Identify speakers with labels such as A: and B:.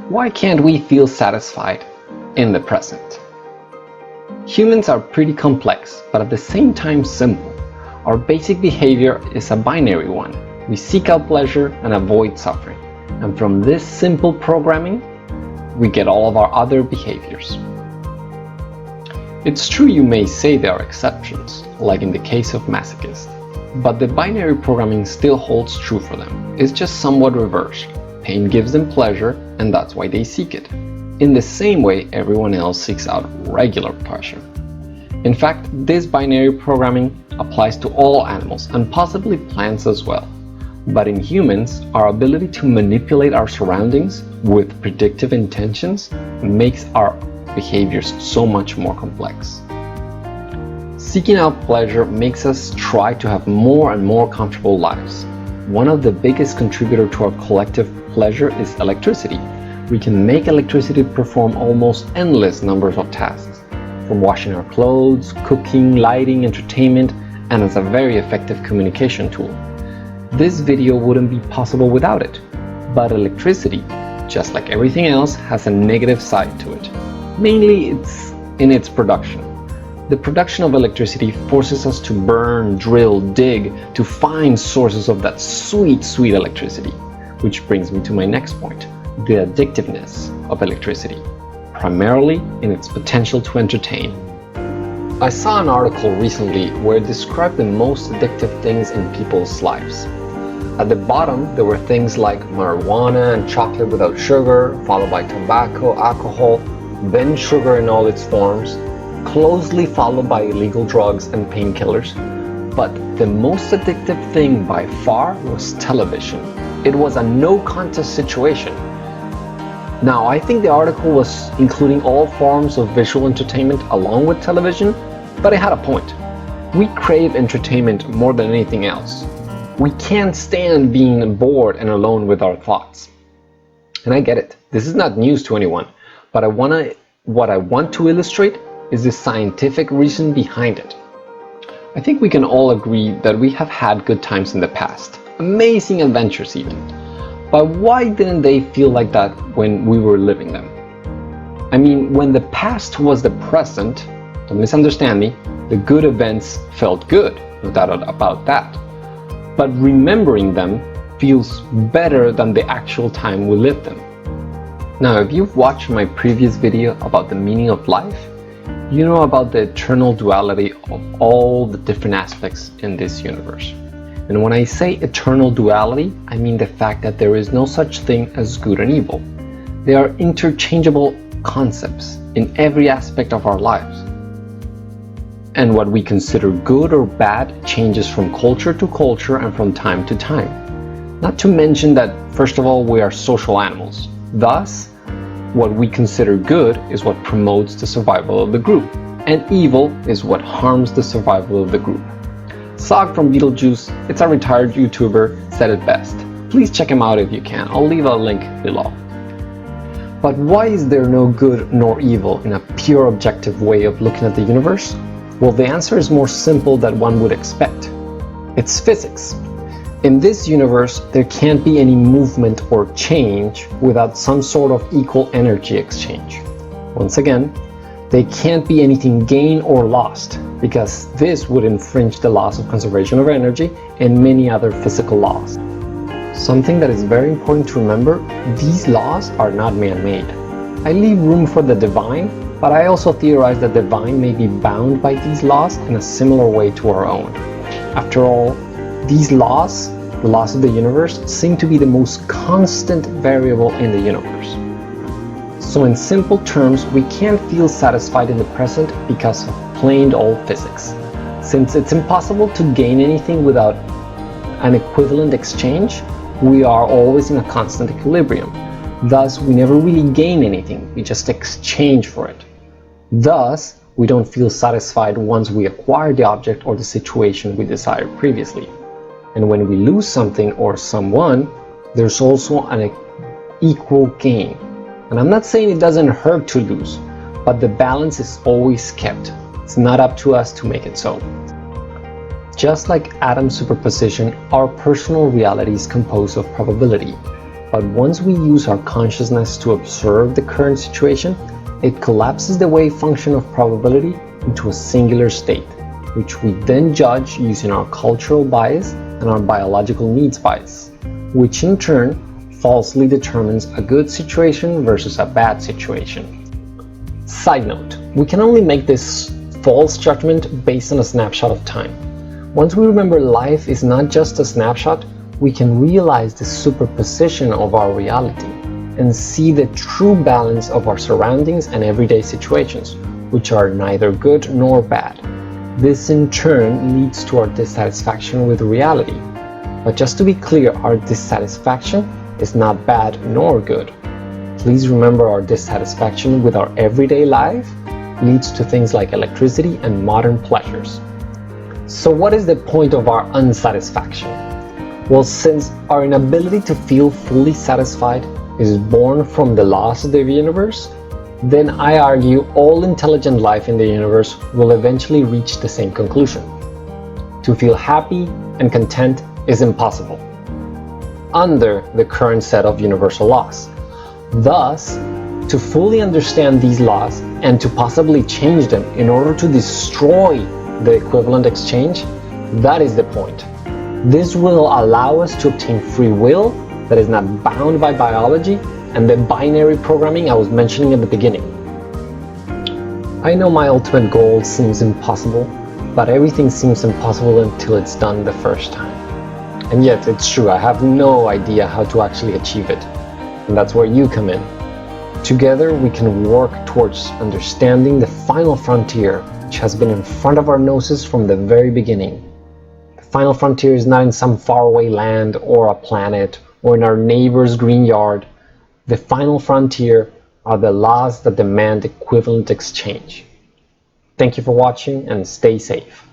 A: Why can't we feel satisfied in the present? Humans are pretty complex, but at the same time simple. Our basic behavior is a binary one. We seek out pleasure and avoid suffering. And from this simple programming, we get all of our other behaviors. It's true you may say there are exceptions, like in the case of masochists, but the binary programming still holds true for them. It's just somewhat reversed. Pain gives them pleasure, and that's why they seek it. In the same way, everyone else seeks out regular pleasure. In fact, this binary programming applies to all animals, and possibly plants as well. But in humans, our ability to manipulate our surroundings with predictive intentions makes our behaviors so much more complex. Seeking out pleasure makes us try to have more and more comfortable lives. One of the biggest contributors to our collective pleasure is electricity. We can make electricity perform almost endless numbers of tasks, from washing our clothes, cooking, lighting, entertainment, and as a very effective communication tool. This video wouldn't be possible without it, but electricity, just like everything else, has a negative side to it. Mainly it's in its production. The production of electricity forces us to burn, drill, dig to find sources of that sweet, sweet electricity. Which brings me to my next point, the addictiveness of electricity, primarily in its potential to entertain. I saw an article recently where it described the most addictive things in people's lives. At the bottom, there were things like marijuana and chocolate without sugar, followed by tobacco, alcohol, then sugar in all its forms, closely followed by illegal drugs and painkillers. But the most addictive thing by far was television. It was a no-contest situation. Now, I think the article was including all forms of visual entertainment along with television, but it had a point. We crave entertainment more than anything else. We can't stand being bored and alone with our thoughts. And I get it. This is not news to anyone. But what I want to illustrate is the scientific reason behind it. I think we can all agree that we have had good times in the past, amazing adventures even. But why didn't they feel like that when we were living them? I mean, when the past was the present, don't misunderstand me, the good events felt good, no doubt about that. But remembering them feels better than the actual time we lived them. Now, if you've watched my previous video about the meaning of life, you know about the eternal duality of all the different aspects in this universe. And when I say eternal duality, I mean the fact that there is no such thing as good and evil. They are interchangeable concepts in every aspect of our lives. And what we consider good or bad changes from culture to culture and from time to time. Not to mention that, first of all, we are social animals. Thus, what we consider good is what promotes the survival of the group, and evil is what harms the survival of the group. Zogg from Beetlejuice, it's a retired YouTuber, said it best. Please check him out if you can. I'll leave a link below. But why is there no good nor evil in a pure objective way of looking at the universe? Well, the answer is more simple than one would expect. It's physics. In this universe, there can't be any movement or change without some sort of equal energy exchange. Once again, there can't be anything gained or lost, because this would infringe the laws of conservation of energy and many other physical laws. Something that is very important to remember, these laws are not man-made. I leave room for the divine, but I also theorize that the divine may be bound by these laws in a similar way to our own. After all, these laws, the laws of the universe, seem to be the most constant variable in the universe. So in simple terms, we can't feel satisfied in the present because of plain old physics. Since it's impossible to gain anything without an equivalent exchange, we are always in a constant equilibrium. Thus, we never really gain anything, we just exchange for it. Thus, we don't feel satisfied once we acquire the object or the situation we desired previously. And when we lose something or someone, there's also an equal gain. And I'm not saying it doesn't hurt to lose, but the balance is always kept. It's not up to us to make it so. Just like atom superposition, our personal reality is composed of probability. But once we use our consciousness to observe the current situation, it collapses the wave function of probability into a singular state, which we then judge using our cultural bias and our biological needs bias, which in turn falsely determines a good situation versus a bad situation. Side note, we can only make this false judgment based on a snapshot of time. Once we remember life is not just a snapshot, we can realize the superposition of our reality and see the true balance of our surroundings and everyday situations, which are neither good nor bad. This in turn leads to our dissatisfaction with reality. But just to be clear, our dissatisfaction is not bad nor good. Please remember our dissatisfaction with our everyday life leads to things like electricity and modern pleasures. So what is the point of our unsatisfaction? Well, since our inability to feel fully satisfied is born from the laws of the universe, then I argue all intelligent life in the universe will eventually reach the same conclusion. To feel happy and content is impossible under the current set of universal laws. Thus, to fully understand these laws and to possibly change them in order to destroy the equivalent exchange, that is the point. This will allow us to obtain free will that is not bound by biology and the binary programming I was mentioning at the beginning. I know my ultimate goal seems impossible, but everything seems impossible until it's done the first time. And yet, it's true, I have no idea how to actually achieve it. And that's where you come in. Together, we can work towards understanding the final frontier, which has been in front of our noses from the very beginning. The final frontier is not in some faraway land or a planet or in our neighbor's green yard. The final frontier are the laws that demand equivalent exchange. Thank you for watching and stay safe.